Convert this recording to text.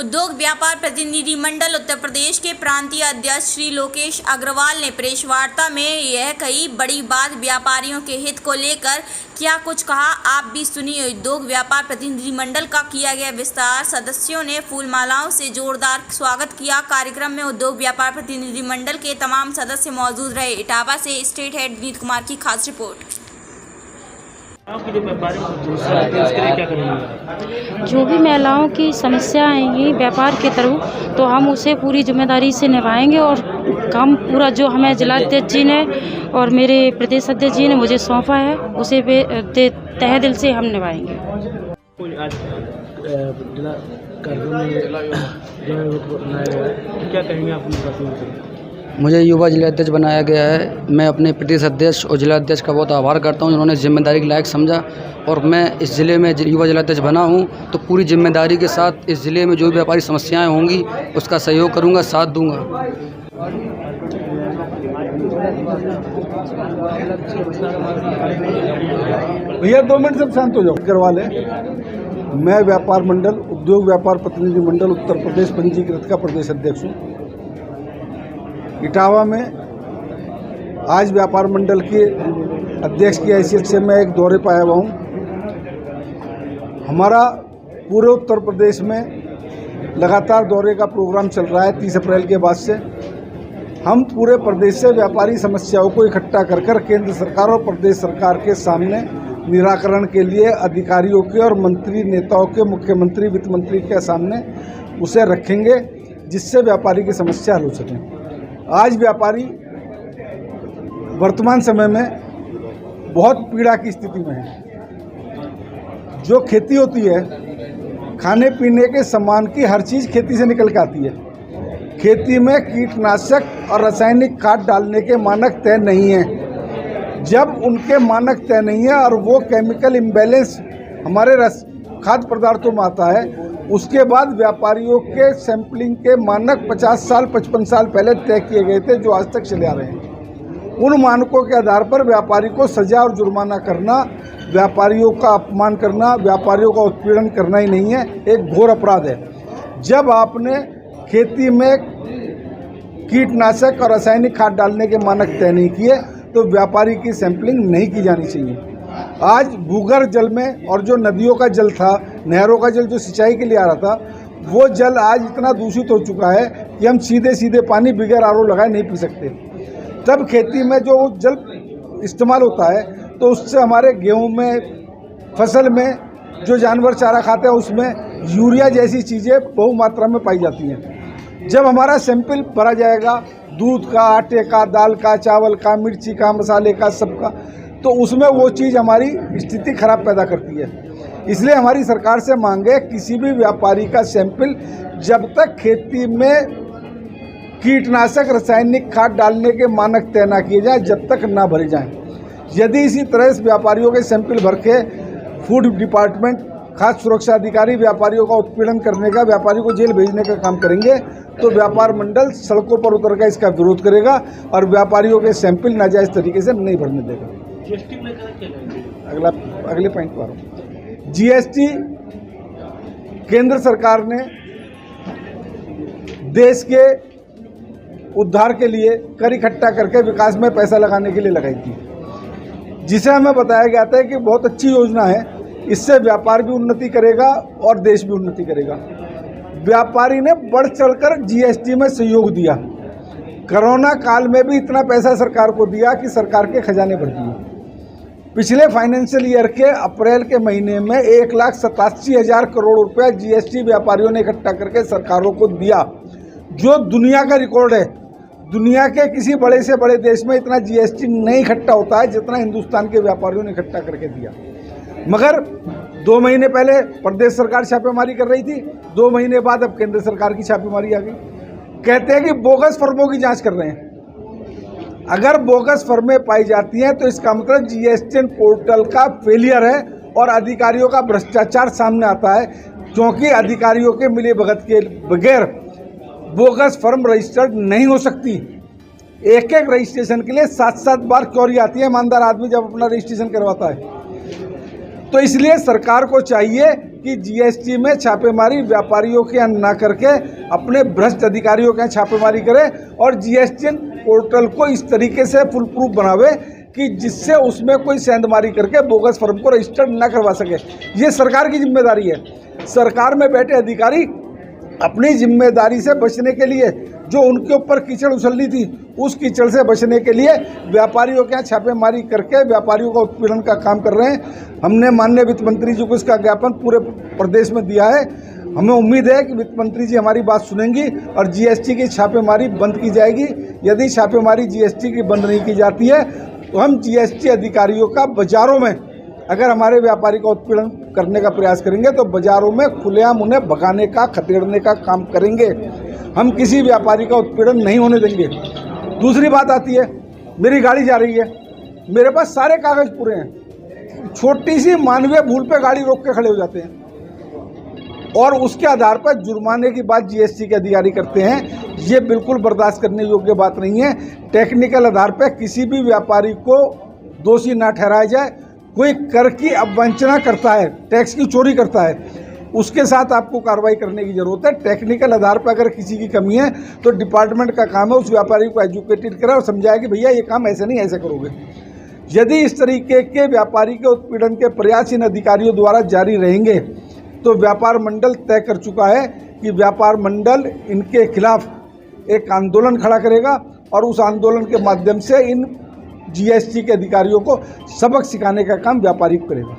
उद्योग व्यापार प्रतिनिधि मंडल उत्तर प्रदेश के प्रांतीय अध्यक्ष श्री लोकेश अग्रवाल ने प्रेस वार्ता में यह कही बड़ी बात व्यापारियों के हित को लेकर क्या कुछ कहा, आप भी सुनिए। उद्योग व्यापार प्रतिनिधि मंडल का किया गया विस्तार, सदस्यों ने फूलमालाओं से जोरदार स्वागत किया। कार्यक्रम में उद्योग व्यापार प्रतिनिधि मंडल के तमाम सदस्य मौजूद रहे। इटावा से स्टेट हेड विनीत कुमार की खास रिपोर्ट। आपके जो व्यापारी उसके लिए क्या करेंगे? जो भी महिलाओं की समस्या आएंगी व्यापार के थ्रू तो हम उसे पूरी जिम्मेदारी से निभाएंगे और काम पूरा जो हमें जिलाध्यक्ष जी ने और मेरे प्रदेश अध्यक्ष जी ने मुझे सौंपा है उसे तहे दिल से हम निभाएंगे। आज जिला कार्यक्रम में जो है वो बनाया गया है, तो क्या कहेंगे आप उनके बारे में? मुझे युवा जिलाध्यक्ष बनाया गया है। मैं अपने प्रदेश अध्यक्ष और जिलाध्यक्ष का बहुत आभार करता हूं, जिन्होंने जिम्मेदारी के लायक समझा और मैं इस ज़िले में युवा जिलाध्यक्ष बना हूं तो पूरी जिम्मेदारी के साथ इस ज़िले में जो भी व्यापारी समस्याएं होंगी उसका सहयोग करूंगा, साथ दूंगा। भैया 2 मिनट सब शांत हो जाओ। करवा लें। मैं व्यापार मंडल उद्योग व्यापार प्रतिनिधि मंडल उत्तर प्रदेश पंजीकृत का प्रदेश अध्यक्ष हूँ। इटावा में आज व्यापार मंडल के अध्यक्ष की हैसियत से मैं एक दौरे पर आया हुआ हूँ। हमारा पूरे उत्तर प्रदेश में लगातार दौरे का प्रोग्राम चल रहा है। 30 अप्रैल के बाद से हम पूरे प्रदेश से व्यापारी समस्याओं को इकट्ठा कर कर केंद्र सरकार और प्रदेश सरकार के सामने निराकरण के लिए अधिकारियों के और मंत्री नेताओं के, मुख्यमंत्री, वित्त मंत्री के सामने उसे रखेंगे जिससे व्यापारी की समस्या हल हो सके। आज व्यापारी वर्तमान समय में बहुत पीड़ा की स्थिति में है। जो खेती होती है, खाने पीने के सामान की हर चीज़ खेती से निकल के आती है। खेती में कीटनाशक और रासायनिक खाद डालने के मानक तय नहीं है। जब उनके मानक तय नहीं है और वो केमिकल इम्बैलेंस हमारे खाद्य पदार्थों में आता है, उसके बाद व्यापारियों के सैंपलिंग के मानक 50 साल 55 साल पहले तय किए गए थे जो आज तक चले आ रहे हैं। उन मानकों के आधार पर व्यापारी को सजा और जुर्माना करना, व्यापारियों का अपमान करना, व्यापारियों का उत्पीड़न करना ही नहीं है, एक घोर अपराध है। जब आपने खेती में कीटनाशक और रासायनिक खाद डालने के मानक तय नहीं किए तो व्यापारी की सैंपलिंग नहीं की जानी चाहिए। आज भूगर्भ जल में और जो नदियों का जल था, नहरों का जल जो सिंचाई के लिए आ रहा था, वो जल आज इतना दूषित हो चुका है कि हम सीधे सीधे पानी बगैर आरओ लगाए नहीं पी सकते। तब खेती में जो जल इस्तेमाल होता है तो उससे हमारे गेहूं में, फसल में जो जानवर चारा खाते हैं उसमें यूरिया जैसी चीज़ें बहु मात्रा में पाई जाती हैं। जब हमारा सैंपल भरा जाएगा दूध का, आटे का, दाल का, चावल का, मिर्ची का, मसाले का, सबका, तो उसमें वो चीज़ हमारी स्थिति खराब पैदा करती है। इसलिए हमारी सरकार से मांग है किसी भी व्यापारी का सैंपल जब तक खेती में कीटनाशक रासायनिक खाद डालने के मानक तय ना किए जाए जब तक ना भरे जाएं। यदि इसी तरह से व्यापारियों के सैंपल भर के फूड डिपार्टमेंट, खाद्य सुरक्षा अधिकारी व्यापारियों का उत्पीड़न करने का, व्यापारी को जेल भेजने का काम करेंगे तो व्यापार मंडल सड़कों पर उतर कर इसका विरोध करेगा और व्यापारियों के सैंपल नाजायज़ तरीके से नहीं भरने देगा। अगले पॉइंट पर आ रहा हूँ। जीएसटी केंद्र सरकार ने देश के उद्धार के लिए कर इकट्ठा करके विकास में पैसा लगाने के लिए लगाई थी, जिसे हमें बताया गया था कि बहुत अच्छी योजना है, इससे व्यापार भी उन्नति करेगा और देश भी उन्नति करेगा। व्यापारी ने बढ़ चढ़कर जीएसटी में सहयोग दिया। कोरोना काल में भी इतना पैसा सरकार को दिया कि सरकार के खजाने भर दिए। पिछले फाइनेंशियल ईयर के अप्रैल के महीने में 1,87,000 करोड़ रुपया जीएसटी व्यापारियों ने इकट्ठा करके सरकारों को दिया, जो दुनिया का रिकॉर्ड है। दुनिया के किसी बड़े से बड़े देश में इतना जीएसटी नहीं इकट्ठा होता है जितना हिंदुस्तान के व्यापारियों ने इकट्ठा करके दिया। मगर 2 महीने पहले प्रदेश सरकार छापेमारी कर रही थी, 2 महीने बाद अब केंद्र सरकार की छापेमारी आ गई। कहते हैं कि बोगस फर्मों की जांच कर रहे हैं। अगर बोगस फर्में पाई जाती हैं तो इसका मतलब जीएसटी पोर्टल का फेलियर है और अधिकारियों का भ्रष्टाचार सामने आता है, क्योंकि अधिकारियों के मिली भगत के बगैर बोगस फर्म रजिस्टर्ड नहीं हो सकती। एक एक रजिस्ट्रेशन के लिए 7-7 बार क्वेरी आती है ईमानदार आदमी जब अपना रजिस्ट्रेशन करवाता है। तो इसलिए सरकार को चाहिए कि जीएसटी में छापेमारी व्यापारियों के यहाँ ना करके अपने भ्रष्ट अधिकारियों के यहाँ छापेमारी करे और जीएसटी पोर्टल को इस तरीके से फुल प्रूफ बनावे कि जिससे उसमें कोई सेंधमारी करके बोगस फर्म को रजिस्टर्ड ना करवा सके। ये सरकार की जिम्मेदारी है। सरकार में बैठे अधिकारी अपनी जिम्मेदारी से बचने के लिए जो उनके ऊपर कीचड़ उछलनी थी उस कीचड़ से बचने के लिए व्यापारियों के यहाँ छापेमारी करके व्यापारियों का उत्पीड़न का काम कर रहे हैं। हमने माननीय वित्त मंत्री जी को इसका ज्ञापन पूरे प्रदेश में दिया है। हमें उम्मीद है कि वित्त मंत्री जी हमारी बात सुनेंगी और जीएसटी की छापेमारी बंद की जाएगी। यदि छापेमारी जीएसटी की बंद नहीं की जाती है तो हम जीएसटी अधिकारियों का बाज़ारों में अगर हमारे व्यापारी का उत्पीड़न करने का प्रयास करेंगे तो बाज़ारों में खुलेआम उन्हें भगाने का खदेड़ने का काम करेंगे। हम किसी व्यापारी का उत्पीड़न नहीं होने देंगे। दूसरी बात आती है, मेरी गाड़ी जा रही है, मेरे पास सारे कागज़ पूरे हैं, छोटी सी मानवीय भूल पे गाड़ी रोक के खड़े हो जाते हैं और उसके आधार पर जुर्माने की बात जीएसटी के अधिकारी करते हैं। ये बिल्कुल बर्दाश्त करने योग्य बात नहीं है। टेक्निकल आधार पर किसी भी व्यापारी को दोषी ना ठहराया जाए। कोई कर की अववंचना करता है, टैक्स की चोरी करता है, उसके साथ आपको कार्रवाई करने की ज़रूरत है। टेक्निकल आधार पर अगर किसी की कमी है तो डिपार्टमेंट का काम है उस व्यापारी को एजुकेटेड करे और समझाए कि भैया ये काम ऐसे नहीं ऐसे करोगे। यदि इस तरीके के व्यापारी के उत्पीड़न के प्रयास इन अधिकारियों द्वारा जारी रहेंगे तो व्यापार मंडल तय कर चुका है कि व्यापार मंडल इनके खिलाफ एक आंदोलन खड़ा करेगा और उस आंदोलन के माध्यम से इन जीएसटी के अधिकारियों को सबक सिखाने का काम व्यापारी करेगा।